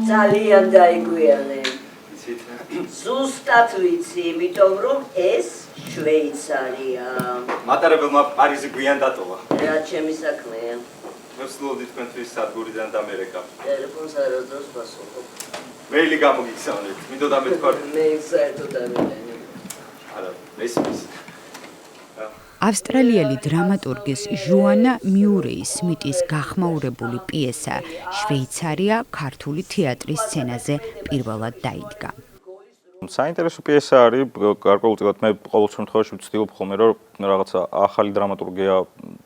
ძალიან დაიგვიანე. ზუსტად ვიცი, იმიტომ რომ ეს შვეიცარია. მატარებელმა პარიზი გვიან დატოვა. რა ჩემი საქმეა? მე ვცდილობდი თქვენთვის სადგურიდან დამერეკა. ტელეფონს არასდროს ვასრულებ. მეილი გამოგიგზავნეთ. მინდოდა მეთქვათ. მე საერთოდ არ ვიყენე. არა, მესმის. ავსტრალიელი დრამატურგის ჟუანა მიურეი სმიტის გახმაურებული პიესა შვეიცარია ქართული თეატრის სცენაზე პირველად დაიდგა. საინტერესო პიესა არის, გარკვეულწილად მე ყოველ შემთხვევაში ვცდილობ ხოლმე რომ რაღაცა ახალი დრამატურგია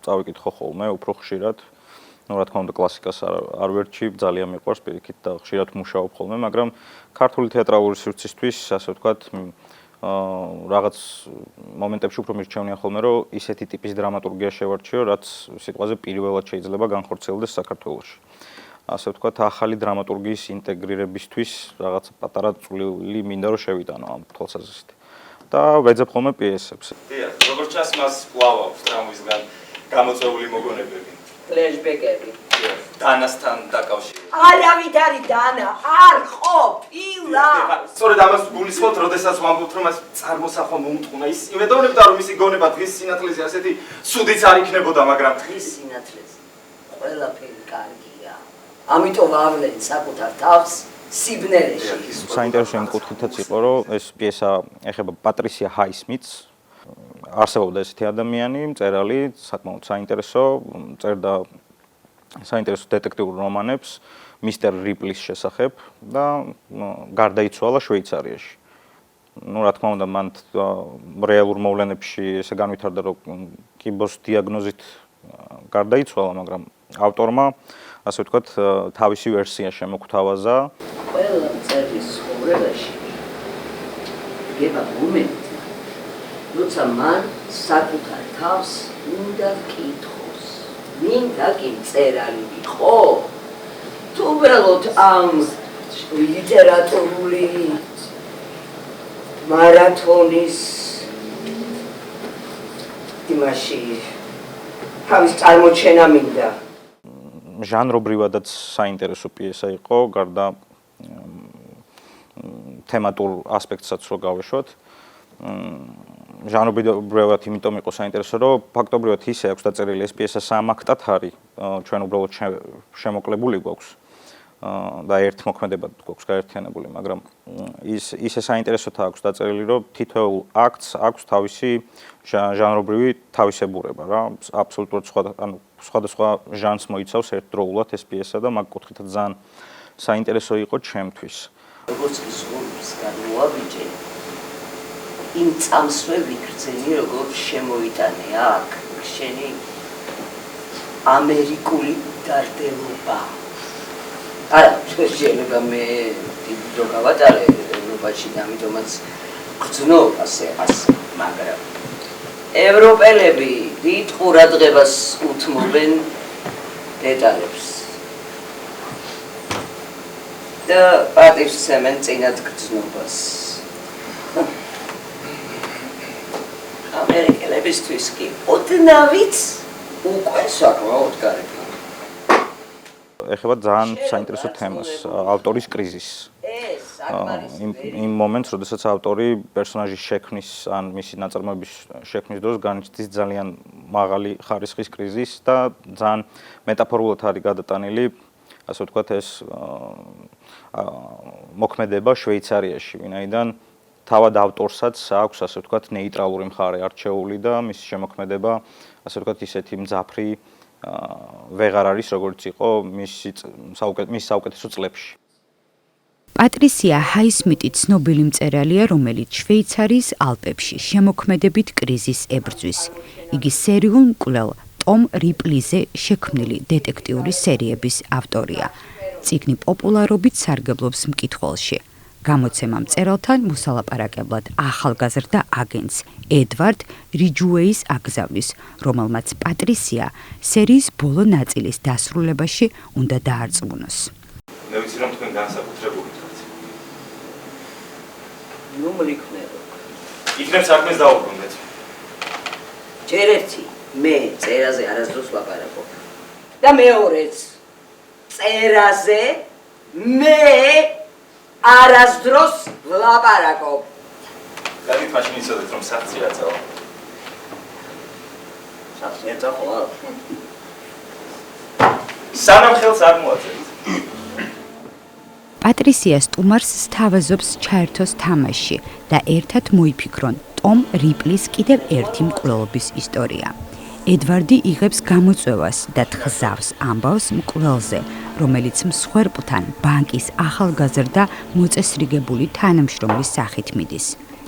წავიკითხო ხოლმე, უფრო ხშირად. რა თქმა უნდა კლასიკას არ ვერჩი, ძალიან მიყვარს პირიქით და ხშირად მუშაობ ხოლმე, მაგრამ ქართული თეატრალური სივრცისთვის, ასე ვთქვათ, რაღაც მომენტებში უფრო მირჩევნია ხოლმე, რომ ისეთი ტიპის დრამატურგია შევარჩიო, რაც სიტყვაზე პირველად შეიძლება განხორციელდეს საქართველოში. ასე ვთქვათ, ახალი დრამატურგიის ინტეგრირებისთვის რაღაც პატარა წვლილი მინდა რომ შევიტანო ამ თვალსაზრისით. და ვეძებ ხოლმე პიესებს. დიახ, როგორც ჩანს, მას კლავავს ტრამვისგან გამოწვეული მოგონებები. ფლეშბეკები. დანასთან დაკავშირებით. არავით არის დანა, არ ყოფილა. სწორედ ამას გულისხმობთ, როდესაც ვამბობთ, რომ მას წარმოსახვა მოუტყუნა. ის იმედოვნებდა, რომ მისი გონება დღის სინათლეზე ასეთი სუდიც არ იქნებოდა, მაგრამ დღის სინათლეზე ყველაფერი კარგია. ამიტომ ავლენ საკუთარ თავს სიბნელეში. საინტერესო იმ კუთხითაც იყო, რომ ეს პიესა ეხება პატრისია ჰაისმიტს. არსებობდა ესეთი ადამიანი, მწერალი, საკმაოდ საინტერესო, წერდა საინტერესო დეტექტიურ რომანებს მისტერ რიპლის შესახებ და გარდაიცვალა შვეიცარიაში. რა თქმა უნდა, მან რეალურ მოვლენებში ესე განვითარდა, რომ კიბოს დიაგნოზით გარდაიცვალა, მაგრამ ავტორმა, ასე ვთქვათ, თავისი ვერსია შემოგთავაზა. ყველა მწერლის ცხოვრებაში გება მომენტი, როცა მან საკუთარ თავს უნდა კითხოს. მინდა კი მწერალი ვიყო. თუ უბრალოდ ამ ლიტერატურული მარათონის იმაში თავის წარმოჩენა მინდა. ჟანრობრივადაც საინტერესო პიესა იყო, გარდა თემატურ ასპექტსაც რო გავეშვათ. ჟანრობრივად იმიტომ იყო საინტერესო, რომ ფაქტობრივად ისე აქვს დაწერილი ეს პიესა სამ აქტად არის, ჩვენ უბრალოდ შემოკლებული გვაქვს და ერთ მოქმედებად გვაქვს გაერთიანებული, მაგრამ ისე საინტერესოა აქვს დაწერილი, რომ თითოეულ აქტს აქვს თავისი ჟანრობრივი თავისებურება რა, აბსოლუტურად სხვადასხვა ჟანრს მოიცავს ერთდროულად ეს პიესა და მაგ კუთხითაც ძალიან საინტერესო იყო ჩემთვის. როგორც კი სრულს გადმოვაბიჯე, იმ წამსვე ვიგრძენი, როგორც შემოიტანე აქ შენი ამერიკული დარდელობა. არა, შეიძლება მე დიდი დრო გავატარე ევროპაში და ამიტომაც გრძნობ ასე, მაგრამ ევროპელები დიდ ყურადღებას უთმობენ დეტალებს. და პატივსცემენ წინათ გრძნობას. ამერიკელებისთვის კი ოდნავიც უკვე საკმაოდ კარგი. ეხება ძალიან საინტერესო თემას, ავტორის კრიზისს. იმ მომენტს, როდესაც ავტორი პერსონაჟის შექმნის ან მისი ნაწარმოების შექმნის დროს განიცდის ძალიან მაღალი ხარისხის კრიზისს და ძალიან მეტაფორულად არის გადატანილი, ასე ვთქვათ, ეს მოქმედება შვეიცარიაში, ვინაიდან თავად ავტორსაც აქვს, ასე ვთქვათ, ნეიტრალური მხარე არჩეული და მისი შემოქმედება, ასე ვთქვათ, ისეთი მძაფრი ვეღარ არის, როგორც იყო მის საუკეთესო წლებში. პატრისია ჰაისმიტი ცნობილი მწერალია, რომელიც შვეიცარიის ალპებში შემოქმედებით კრიზისს ებრძვის. იგი სერიულ მკვლელ ტომ რიპლიზე შექმნილი დეტექტიური სერიების ავტორია. წიგნი პოპულარობით სარგებლობს მკითხველში. გამოცემა მწერალთან მოსალაპარაკებლად ახალგაზრდა აგენტს ედვარდ რიჯუეის აგზავნის, რომელმაც პატრისია სერიის ბოლო ნაწილის დასრულებაში უნდა დაარწმუნოს. მე ვიცი რომ თქვენ განსაკუთრებული ხართ. ნუ მრიქნელო. იქნებ საქმეს დაუბრუნდეთ. ჯერ ერთი მე წერაზე არასდროს ვლაპარაკობ. და მეორეც წერაზე მე არასდროს ვლაპარაკობ. გადით მაშინ იცოდეთ რომ საცია წავა. საცია წავა. სანამ ხელს არ მოაწერთ. პატრისია სტუმარს სთავაზობს ჩაერთოს თამაში და ერთად მოიფიქრონ ტომ რიპლის კიდევ ერთი მკვლელობის ისტორია. ედვარდი იღებს გამოწვევას და თხზავს ამბავს მკვლელზე, რომელიც მსხვერპლთან ბანკის ახალგაზრდა მოწესრიგებული თანამშრომლის სახით მიდის.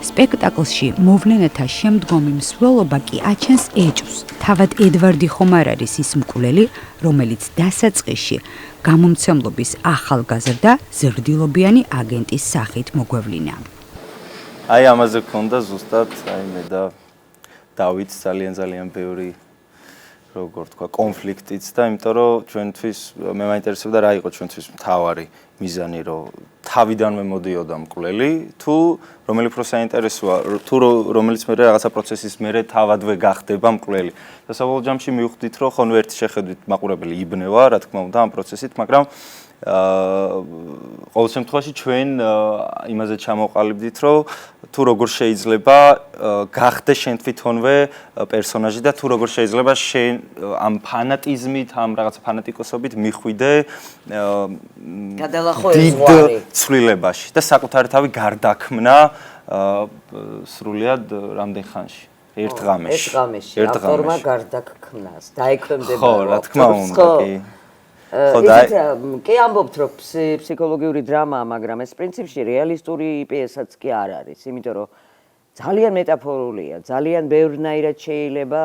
სპექტაკლში მოვლენათა შემდგომი მსვლელობა კი აჩენს ეჭვს. თავად ედვარდი ხომ არ არის ის მკვლელი, რომელიც დასაწყისში გამომცემლობის ახალგაზრდა ზრდილობიანი აგენტის სახით მოგვევლინა. აი ამაზე გქონდა ზუსტად მე და დავითს ძალიან ბევრი როგორ თქვა კონფლიქტიც და იმიტომ რომ ჩვენთვის მე მაინტერესებდა რა იყო ჩვენთვის მთავარი მიზანი რომ თავიდანვე მოდიოდა მკვლელი თუ რომელი უფრო საინტერესოა თუ რომელიც მე რაღაცა პროცესის მერე თავადვე გახდება მკვლელი და საბოლოო ჯამში მივხვდით რომ ხოლმე ერთი შეხედვით მაყურებელი იბნევა რა თქმა უნდა ამ პროცესით მაგრამ ყოველ შემთხვევაში ჩვენ იმაზე ჩამოყალიბდით რომ თუ როგორ შეიძლება გახდე შენ თვითონვე პერსონაჟი და თუ როგორ შეიძლება შენ ამ ფანატიზმით ამ რაღაცა ფანატიკოსობით მიხვიდე გადალახვევარი ცვლილებაში და საკუთარი თავი გარდაქმნა სრულიად რამდენ ხანში ერთ ღამეში ავტორმა გარდაქმნას დაექვემდებარა ხო რა თქმა უნდა კი ამბობთ რომ ფსიქოლოგიური დრამაა მაგრამ ეს პრინციპში რეალისტური პიესაც კი არ არის იმიტომ რომ ძალიან მეტაფორულია ძალიან ბევრნაირად შეიძლება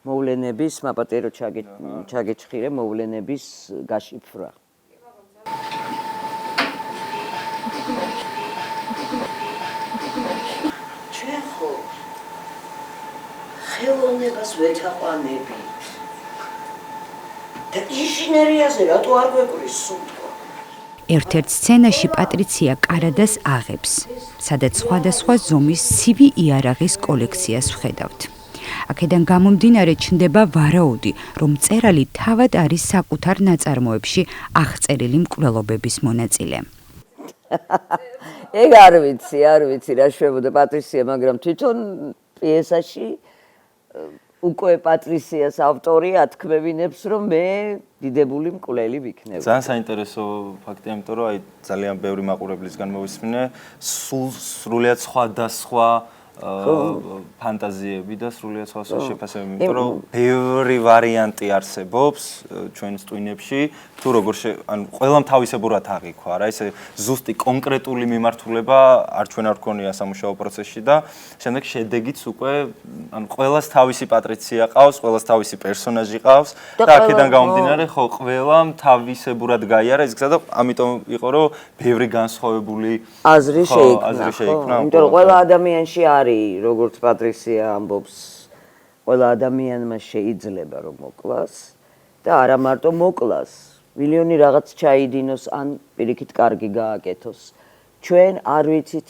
მოვლენების მაპატერო ჩაგეჭხირე მოვლენების გაშიფრვა ჩვენ ხო ხელოვნებას ვეთაყვანებით და ინჟინერიაზე რატო არ გვეკვრის სუნთქვა? ერთ-ერთ სცენაში პატრიცია კარადას აღებს, სადაც სხვადასხვა ზომის ცივი იარაღის კოლექციას ვხედავთ. აქედან გამომდინარე ჩნდება ვარაუდი, რომ მწერალი თავად არის საკუთარ ნაწარმოებში აღწერილი მკვლელობების მონაწილე. ეგ არ ვიცი რა შვებოდა პატრიცია, მაგრამ თვითონ პიესაში უკვე პატრისიას ავტორი ათქმევინებს, რომ მე დიდებული მკვლელი ვიქნები. ძალიან საინტერესო ფაქტია, იმიტომ რომ აი ძალიან ბევრი მაყურებლისგან მოვისმინე, სრულიად სხვადასხვა ფანტაზიები და სრულიად სხვადასხვა შეფასებები, იმიტომ რომ ბევრი ვარიანტი არსებობს ჩვენ სტუინებში, თუ როგორ ანუ ყველამ თავისებურად აღიქვა რა, ესე ზუსტი კონკრეტული მიმართულება არ ჩვენ არ გქონია სამუშაო პროცესში და შემდეგ შედეგიც უკვე ანუ ყველას თავისი პატრიცია ყავს, ყველას თავისი პერსონაჟი ყავს და აქედან გამომდინარე ხო ყველამ თავისებურად გაიარა ეს გზა და ამიტომ იყო რომ ბევრი განსხვავებული აზრი შეიქმნა. იმიტომ რომ ყველა ადამიანში არის როგორც პატრისია ამბობს, ყველა ადამიანმა შეიძლება რომ მოკლას და არა მარტო მოკლას, მილიონი რაღაც ჩაიდინოს ან პირიქით კარგი გააკეთოს. ჩვენ არ ვიცით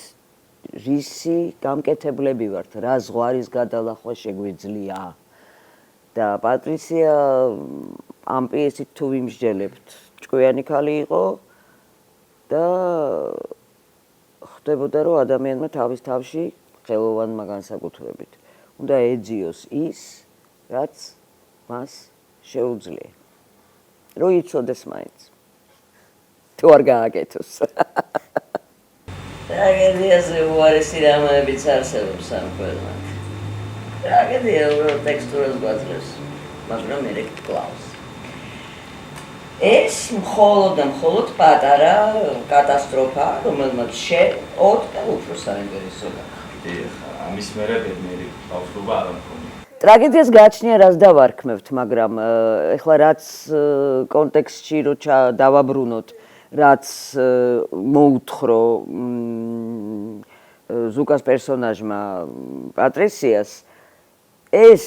რისი გამკეთებლები ვართ, რა ზღვარის გადალახვა შეგვიძლია. და პატრისია ამ პიესით თუ ვიმსჯელებთ, ჭკვიანი ქალი იყო და ხდებოდა რომ ადამიანმა თავის თავში ხელოვანმა განსაკუთრებით უნდა ეძიოს ის, რაც მას შეუძლია. რო იცოდეს მაინც. თუ არ გააკეთოს. ტრაგედიაზე უარესი რამაებიც არსებობს ამ ყველგან. ტრაგედია რომ ტექსტურას გვაძლევს, მაგრამ ერეკ კლავს. ეს მხოლოდ პატარა კატასტროფა, რომელმაც შეოდ და უფრო საინტერესოა. ამის მერე ბედნიერი ბავშვობა არ მქონია. ტრაგედიას გააჩნია რას დავარქმევთ, მაგრამ ეხლა რაც კონტექსტში რო დავაბრუნოთ, რაც მოუთხოვ ზუკას პერსონაჟმა პატრისიას, ეს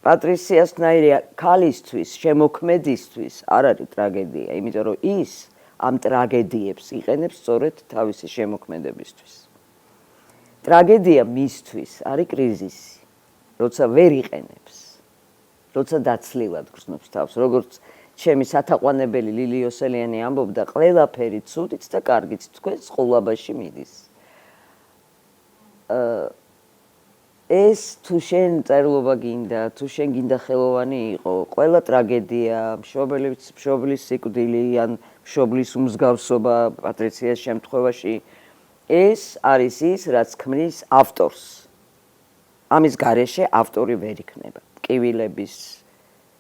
პატრისიასნაირი ქალისთვის, შემოქმედისთვის არ არის ტრაგედია, იმიტომ რომ ის ამ ტრაგედიებს იყენებს სწორედ თავისი შემოქმედებისთვის. ტრაგედია მისთვის არის კრიზისი. როცა ვერ იყენებს, როცა დაცლილად გრძნობს თავს, როგორც ჩემი სათაყვანებელი ლილი ოსელიანი ამბობდა, ყველაფერი ცუდით და კარგით თქვენს ყოლაბაში მიდის. ეს თუ შენ წერლობა გინდა, თუ შენ გინდა ხელოვანი იყო, ყველა ტრაგედია, მშობლის სიკვდილი ან მშობლის უმსგავსობა პატრიციას შემთხვევაში, ეს არის ის, რაც ქმნის ავტორს. ამის გარეშე ავტორი ვერ იქნება. ტკივილების,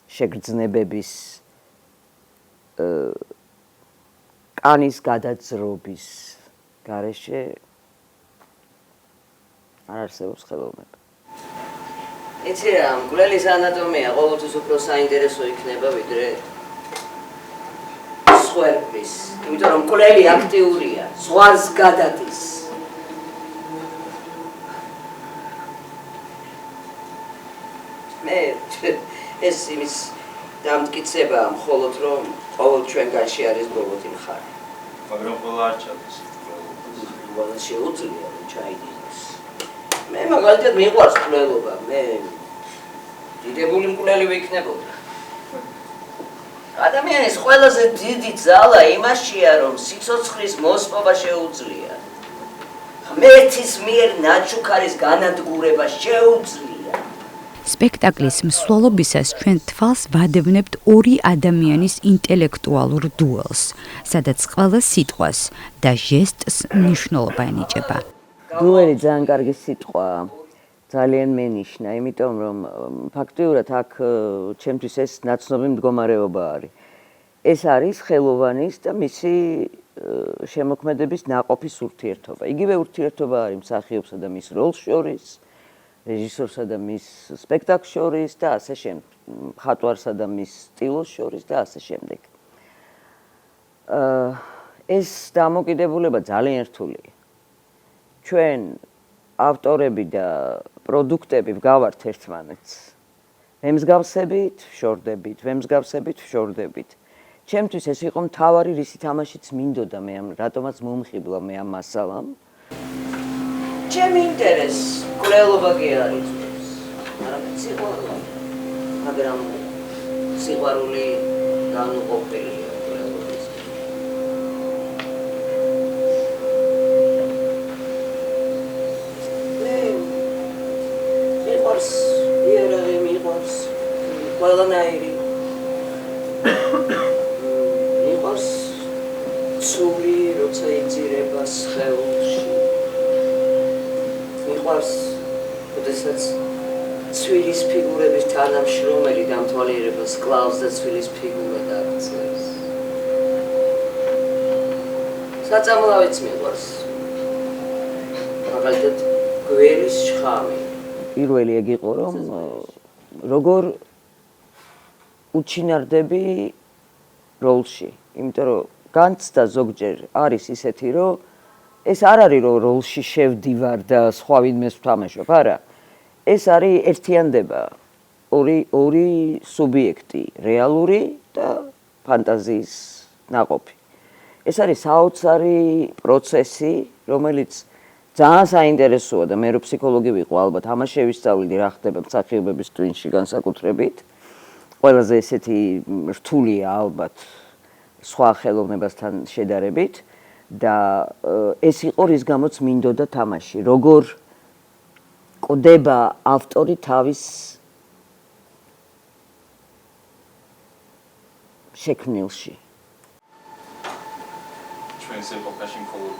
შეგრძნებების, კანის გადაძრობის გარეშე არ არსებობს ხელოვნება. იცი რა, მკვლელის ანატომია ყოველთვის უფრო საინტერესო იქნება, ვიდრე სხვერპლის. იმიტომ რომ მკვლელი აქტიურია, ზღვარს გადადის. ეს იმის დამტკიცებაა მხოლოდ რომ ყოველ ჩვენგანში არის ბოლოდი მხარე. მაგრამ ყველა არ ჩადის. ყველა შეუძლია რომ ჩაიდინოს. მე მაგალითად მიყვარს მკვლელობა, მე დიდებული მკვლელი ვიქნებოდა. ადამიანის ყველაზე დიდი ძალა იმაშია, რომ სიცოცხლის მოსპობა შეუძლია. ღმერთის მიერ ნაჩუქარის განადგურება შეუძლია. სპექტაკლის მსვლელობისას ჩვენ თვალს ვადევნებთ ორი ადამიანის ინტელექტუალურ დუელს, სადაც ყველა სიტყვას და ჟესტს მნიშვნელობა ენიჭება. დუელი ძალიან კარგი სიტყვაა, ძალიან მენიშნა, იმიტომ რომ ფაქტიურად აქ ჩემთვის ეს ნაცნობი მდგომარეობა არის. ეს არის ხელოვანის და მისი შემოქმედების ნაყოფის ურთიერთობა. იგივე ურთიერთობა არის მსახიობსა და მის როლს შორის, რეჟისორსა და მის სპექტაკლს შორის და ასე შემდეგ, მხატვარსა და მის სტილს შორის და ასე შემდეგ. ეს დამოკიდებულება ძალიან რთულია. ჩვენ ავტორები და პროდუქტები ვგავართ ერთმანეთს. ვემსგავსებით, ვშორდებით, ვემსგავსებით, ვშორდებით. ჩემთვის ეს იყო მთავარი რისი თამაშიც მინდოდა მე ამ რატომაც მომხიბლა მე ამ მასალამ. ჩემი ინტერესი მკვლელობა კი არის, არამედ სიყვარული, მაგრამ სიყვარული განუყოფელია მკვლელობის. მიყვარს იარაღი, მიყვარს ყველანაირი. მიყვარს ცური, როცა იძირება სხეულში. მიყვარს, როდესაც ცვილის ფიგურების თანამშრომელი დამთვალიერებას კლავს და ცვილის ფიგურად აქცევს. საწამლავიც მიყვარს. მაგალითად, გველის შხამი. პირველი ეგ იყო, რომ როგორ უჩინარდები როლში, იმიტომ რომ განცდა ზოგჯერ არის ისეთი, რომ ეს არ არის რომ როლში შევდივარ და სხვა ვინმეს ვთამაშობ, არა. ეს არის ერთიანდება, ორი სუბიექტი, რეალური და ფანტაზიის ნაყოფი. ეს არის საოცარი პროცესი, რომელიც ძალიან საინტერესოა და მე რო ფსიქოლოგი ვიყო, ალბათ ამას შევისწავლიდი რა ხდება მსახიობების ტვინში განსაკუთრებით. ყველაზე ესეთი რთულია ალბათ სხვა ხელოვნებასთან შედარებით. და ეს იყო რის გამოც მინდოდა თამაში, როგორ კვდება ავტორი თავის შექმნილში. ჩვენს ეპოქაში მხოლოდ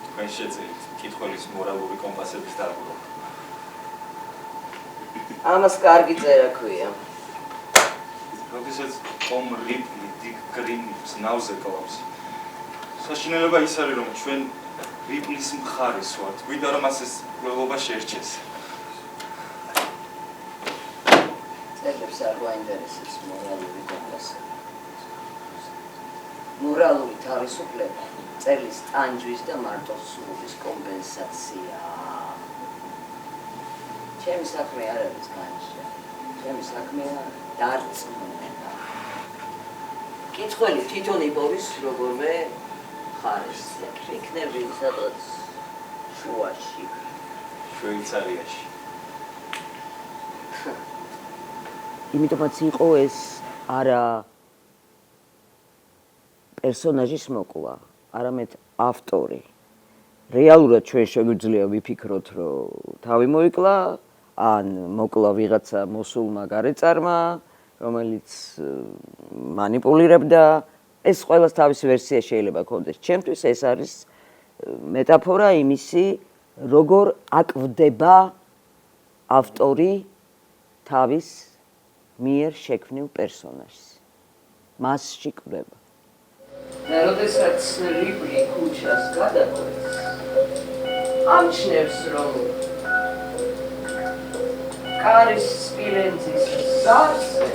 თქვენ შეძლებთ კითხველის მორალური კომპასების დარღვევა. ამას კარგი წერა ქვია. როდესაც ტომ რიპლი დიდ გრიმს ნავზე კლავს. საშინელება ის არის, რომ ჩვენ რიპლის მხარეს ვართ. გვინდა რომ მას ეს გლობა შეერჩეს. წერლებს არ გვაინტერესებს მორალური განმასება. მორალური თავისუფლება, წერლის ტანჯვის და მარტოსურობის კომპენსაცია. ჩემი საქმე არ არის განსჯა. ჩემი საქმეა დარწმუნება. კითხველი თვითონ იპოვის როგორმე ხარისზე. იქნები სადაც შუაში. შვეიცარიაში. იმიტომაც იყო ეს არა პერსონაჟის მოკვლა, არამედ ავტორი. რეალურად ჩვენ შეგვიძლია ვიფიქროთ, რომ თავი მოიკლა, ან მოკლა ვიღაცა მოსულმა გარეწარმა, რომელიც მანიპულირებდა. ეს ყველას თავისი ვერსია შეიძლება ქონდეს. ჩემთვის ეს არის მეტაფორა იმისი, როგორ აკვდება ავტორი თავის მიერ შექმნილ პერსონაჟს. მასში კვდება. და როდესაც რიპლი ქუჩას გადაკვეთს, ამჩნევს, რომ კარის სპილენძის სარზე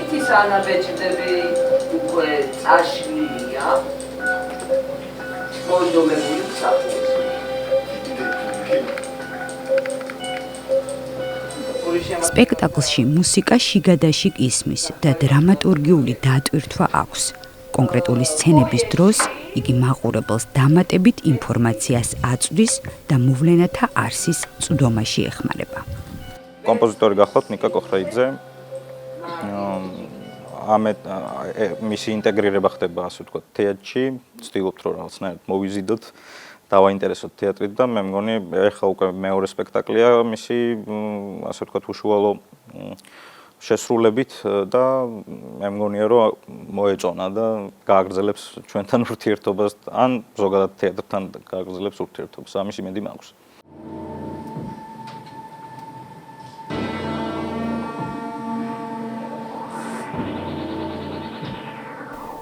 ითის ანაბეჭდები უკვე წაშლილია მონდომებული მსახურს. სპექტაკლში მუსიკა შიგადაშიგ ისმის და დრამატურგიული დატვირთვა აქვს. კონკრეტული სცენების დროს იგი მაყურებელს დამატებით ინფორმაციას აწვდის და მოვლენათა არსის წვდომაში ეხმარება. კომპოზიტორი გახლავთ ნიკა კოხრაიძე. მისი ინტეგრირება ხდება, ასე ვთქვათ, თეატრში. ვცდილობთ, რომ რაღაცნაირად მოვიზიდოთ, დავაინტერესოთ თეატრით და მე მგონი, ეხლა უკვე მეორე სპექტაკლია მისი, ასე ვთქვათ, უშუალო შესრულებით და მე მგონია, რომ მოეწონა და გააგრძელებს ჩვენთან ურთიერთობას, ან ზოგადად თეატრთან გააგრძელებს ურთიერთობას. ამის იმედი მაქვს.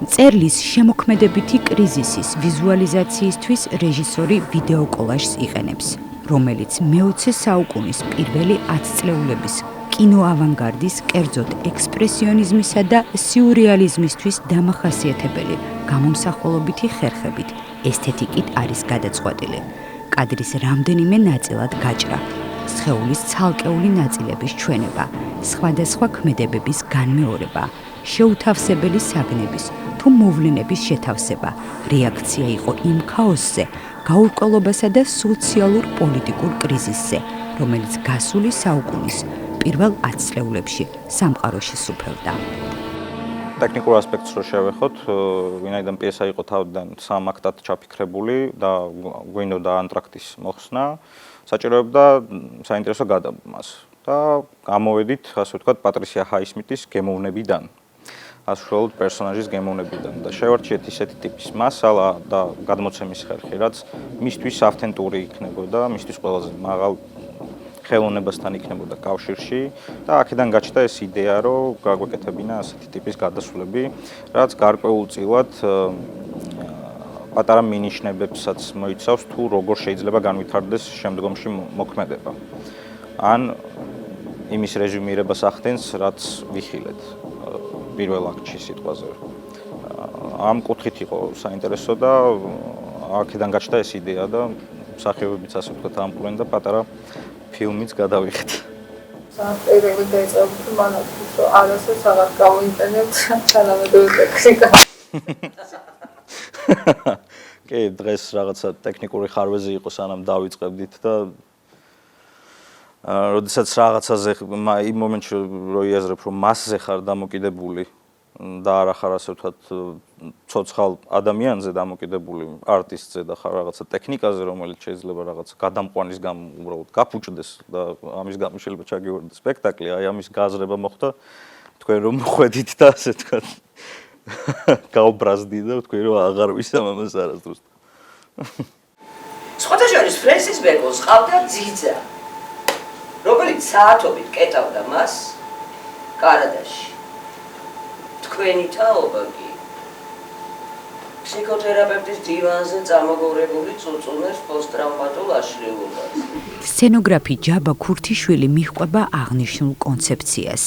წერლის შემოქმედებითი კრიზისის ვიზუალიზაციისთვის რეჟისორი ვიდეო კოლაჟს იყენებს, რომელიც მე-20 საუკუნის პირველი 10 წლეულების კინოავანგარდის, კერძოდ ექსპრესიონიზმისა და სიურეალიზმისთვის დამახასიათებელი გამომსახველობითი ხერხებით, ესთეტიკით არის გადაწყვეტილი. კადრის რამდენიმე ნაწილად გაჭრა, სხეულის ცალკეული ნაწილების ჩვენება, სხვადასხვა ქმედებების განმეორება, შეუთავსებელი საგნების თუ მოვლენების შეთავსება, რეაქცია იყო იმ ქაოსზე, გაურკვევლობასა და სოციალურ-პოლიტიკურ კრიზისზე, რომელიც გასული საუკუნის პირველ 10 წლეულებში სამყაროში სუფევდა. ტექნიკურ ასპექტს რო შევეხოთ, ვინაიდან პიესა იყო თავიდან 3 აქტად ჩაფიქრებული და გვინდოდა ანტრაქტის მოხსნა, საჭიროებდა საინტერესო გადაბმას და გამოვედით, ასე ვთქვათ, პატრისია ჰაისმიტის გემოვნებიდან. ასრულოთ პერსონაჟის გემოვნებიდან და შევარჩიეთ ისეთი ტიპის მასალა და გადმოცემის ხერხი, რაც მისთვის ავთენტური იქნებოდა, მისთვის ყველაზე მაღალ ხელოვნებასთან იქნებოდა კავშირში და აქედან გაჩნდა ეს იდეა, რომ გაგვეკეთებინა ასეთი ტიპის გადასვლები, რაც გარკვეულწილად პატარა მინიშნებებსაც მოიცავს თუ როგორ შეიძლება განვითარდეს შემდგომში მოქმედება. ან იმის რეზუმირებას ახდენს, რაც ვიხილეთ. პირველ აქტში სიტყვაზე. ამ კუთხით იყო საინტერესო და აქედან გაჩნდა ეს იდეა და მსახიობებიც ასე ვთქვათ ამყვრენ და პატარა ფილმიც გადავიღეთ. სპექტაკლი დაიწყებოდა მანათქვის, რომ არასოდეს აღარ გავინტერნეტ თანამედროვე ტექნიკა. კი, დღეს რაღაცა ტექნიკური ხარვეზი იყო სანამ დავიწყებდით და როდესაც რაღაცაზე იმ მომენტში რო იაზრებ, რომ მასზე ხარ დამოკიდებული და არა ხარ ასე ვთქვათ ცოცხალ ადამიანზე დამოკიდებული, არტისტზე და ხარ რაღაცა ტექნიკაზე, რომელიც შეიძლება რაღაცა გადამყვანის გამო უბრალოდ გაფუჭდეს და ამის გამო შეიძლება ჩაგივარდეს სპექტაკლი, აი ამის გაზრება მოხდა, თქვენ რომ ხვედით და ასე ვთქვათ გავბრაზდი და თქვენ რომ აღარ ვისამ ამას არასდროს. სხვათა შორის ფრენსის ბეკონს ყავდა ძიძა, რომელიც საათობით კეტავდა მას კარადაში. თქვენი თაობა კი ფსიქოთერაპევტის დივანზე წამოგორებული წუწუნებს პოსტტრაუმატულ აშლილობას. სცენოგრაფი ჯაბა ქურთიშვილი მიჰყვება აღნიშნულ კონცეფციას.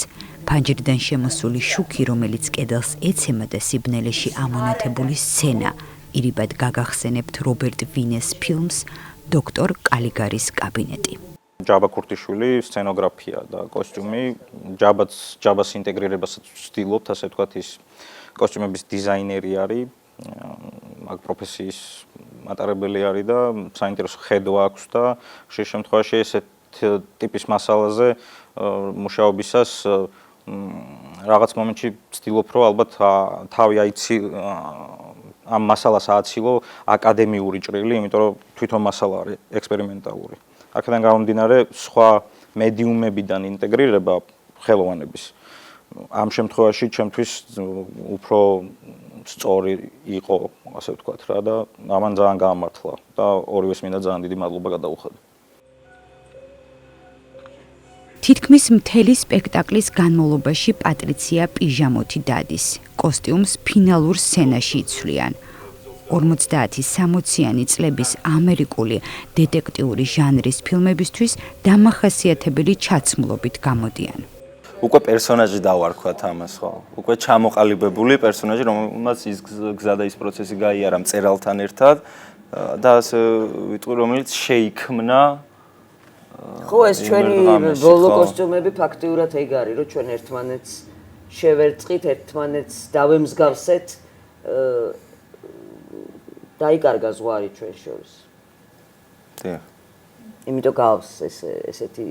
ფანჯრიდან შემოსული შუქი, რომელიც კედელს ეცემა და სიბნელეში ამონათებული სცენა, ირიბად გაგახსენებთ რობერტ ვინეს ფილმს დოქტორ კალიგარის კაბინეტი. ჯაბა ქურთიშვილი სცენოგრაფია და კოსტიუმი ჯაბას ინტეგრირებასაც ვცდილობთ, ასე ვთქვათ, ის კოსტიუმების დიზაინერი არის, მაგ პროფესიის მატარებელი არის და საინტერესო ხედვა აქვს და ხშირ შემთხვევაში ესეთ ტიპის მასალაზე მუშაობისას რაღაც მომენტში ვცდილობ, რომ ალბათ თავი ამ მასალას ააცილო აკადემიური ჭრილი, იმიტომ რომ თვითონ მასალა არის ექსპერიმენტალური. აქედან გამომდინარე, სხვა მედიუმებიდან ინტეგრირება ხელოვანების ამ შემთხვევაში ჩემთვის უფრო სწორი იყო, ასე ვთქვათ რა და ამან ძალიან გაამართლა და ორივეს მინდა ძალიან დიდი მადლობა გადაუხადო. თითქმის მთელი სპექტაკლის განმავლობაში პატრიცია პიჟამოთი დადის. კოსტიუმს ფინალურ სცენაში იცვლიან. 50-60-იანი წლების ამერიკული დეტექტიური ჟანრის ფილმებისთვის დამახასიათებელი ჩაცმულობით გამოდიან. უკვე პერსონაჟი დავარქვათ ამას, ხო? უკვე ჩამოყალიბებული პერსონაჟი, რომელმაც ის გზა და ის პროცესი გაიარა მწერალთან ერთად და ასე ვიტყვი, რომელიც შეიქმნა ხო, ეს ჩვენი ბოლო კოსტიუმები ფაქტიურად ეგ არის, რომ ჩვენ ერთმანეთს შევერწყით, ერთმანეთს დავემსგავსეთ, დაიკარგა ზღვარი ჩვენ შორის. დიახ. იმიტომ გავს ესეთი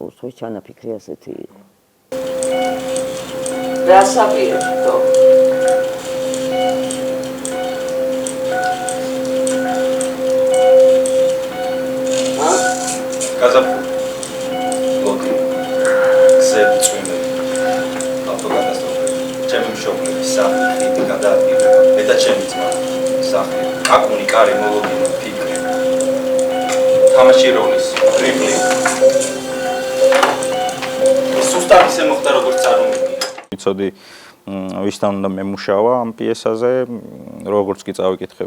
უსვი ჩანაფიქრი ასეთი იყო. დასაპირებო. გაზაფხული. ლოგი. გზები წვიმები. ავტოკატასტროფები. ჩემი მშობლები სახლი ხიდი გადაადგილება. მე და ჩემი ძმა. სახლი, კაკუნი, კარი, მოლოდინო, ფიქრი. თამაში როლის, რიპლი. სუსტად ისე მოხდა როგორც წარმოვიდგინე. ვიცოდი ვისთან უნდა მემუშავა ამ პიესაზე, როგორც კი წავიკითხე,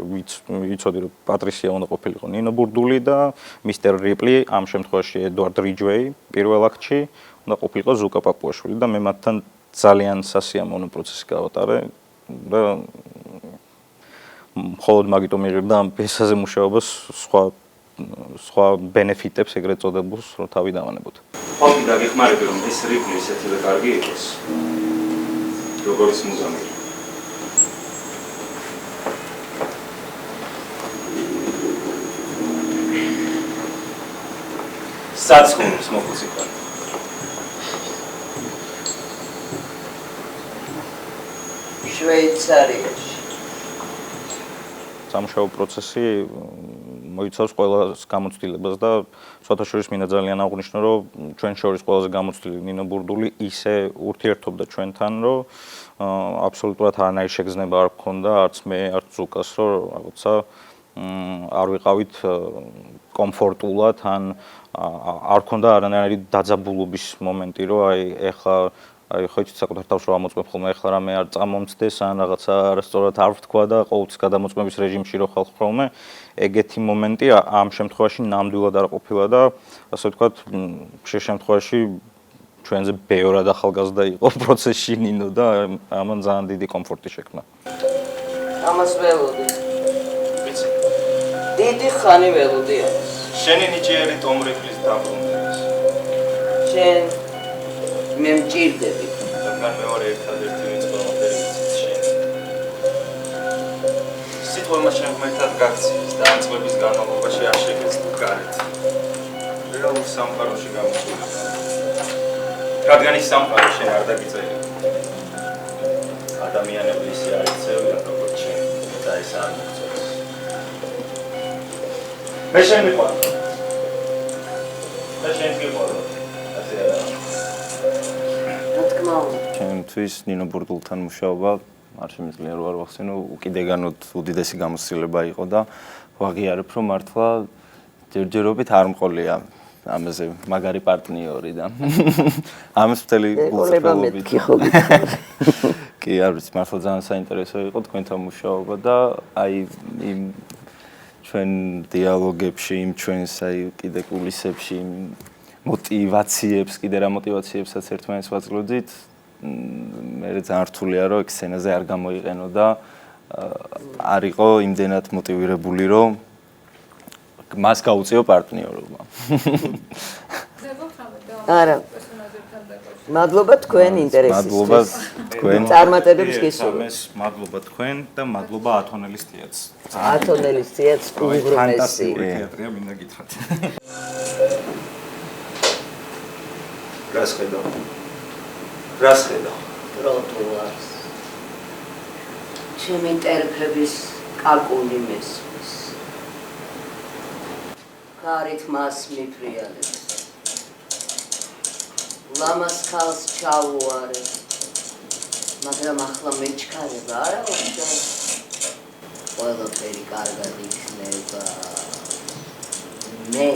ვიცოდი რომ პატრიცია უნდა ყოფილიყო ნინო ბურდული და მისტერ რიპლი, ამ შემთხვევაში ედვარდ რიჯვეი, პირველ აქტში უნდა ყოფილიყო ზუკა პაპუაშვილი და მე მათთან ძალიან სასიამოვნო პროცესი გავატარე და მხოლოდ მაგიტომ მიღებდა ამ პიესაზე მუშაობას სხვა ბენეფიტებს ეგრეთ წოდებულს, რომ თავი დავანებოთ. ხალხი დაგეხმარები რომ ეს რიპლი ისეთივე კარგი იყოს. როგორც მუზამი. საცხოს მოხუციკა. შვეიცარიაში. სამუშაო პროცესი მოიცავს ყველას გამოცდილებას და სხვათაშორის მინდა ძალიან აღვნიშნო, რომ ჩვენ შორის ყველაზე გამოცდილი ნინო ბურდული ისე ურთიერთობდა ჩვენთან, რომ აბსოლუტურად არანაირი შეგრძნება არ გქონდა, არც მე, არც ზუკას, რომ რაღაცა არ ვიყავით კომფორტულად, ან არ გქონდა არანაირი დაძაბულობის მომენტი, რომ ეხლა ხო იცით საკუთარ თავს რომ ამოწმებ ხოლმე ეხლა რამე არ წამომწდეს ან რაღაცა არასწორად არ ვთქვა და ყოველთვის გადამოწმების რეჟიმში რო ხალხ ხოლმე ეგეთი მომენტი ამ შემთხვევაში ნამდვილად არ ყოფილა და ასე ვთქვათ ხშირ შემთხვევაში ჩვენზე ბევრად ახალგაზრდა იყო პროცესში ნინო და ამან ძალიან დიდი კომფორტი შექმნა. ამას ველოდი. ვიცი. დიდი ხანი ველოდი ამას. შენი ნიჭიერი ტომ რიპლის დაბრუნებას. შენ მე მჭირდები. რადგან მეორე ერთადერთი ვინც ყველაფერი ვიცით შენ. სიტყვა შემდგმეთად გაქციის და ამ წლების განმავლობაში არ შეგეძლო გარეთ. რეალურ სამყაროში გამოსულა. რადგან ის სამყარო შენ არ დაგიწერე. ადამიანები ისე არ იცევენ როგორც შენ და ეს არ მოხდეს. მე შენ მიყვარ. და შენ გიყვარო. ასე არა. ჩემთვის ნინო ბურდულთან მუშაობა არ შემიძლია რომ არ ვახსენო, უკიდეგანოდ უდიდესი გამოცდილება იყო და ვაღიარებ რომ მართლა ჯერჯერობით არ მყოლია ამაზე მაგარი პარტნიორი და ამის მთელი ეკოლება მეთქი ხო კი არ ვიცი მართლა ძალიან საინტერესო იყო თქვენთან მუშაობა და აი იმ ჩვენ დიალოგებში იმ ჩვენს აი კიდე კულისებში იმ мотиваციებს კიდე რა мотиваციებსაც ერთმანეთს ვაძლევდით მე ძალიან რთულია რომ ეგ სცენაზე არ გამოიყენო და არ იყო იმდენად მოტივირებული რომ მას გაუწიო პარტნიორობა არა მადლობა თქვენ ინტერესისთვის მადლობა თქვენ წარმატებებს გისურვებთ მადლობა თქვენ და მადლობა ათონელის თეატრს ათონელის თეატრს უღრმესი ფანტასტიკური თეატრია მინდა გითხრათ რას ხედავ ტროტუარს ჩემი ტერფების კაკუნი მესმის გარეთ მას მიფრიალებს ლამას ქალს ჩავუარე მაგრამ ახლა მეჩქარება არა უნდა ყველაფერი კარგად იქნება მე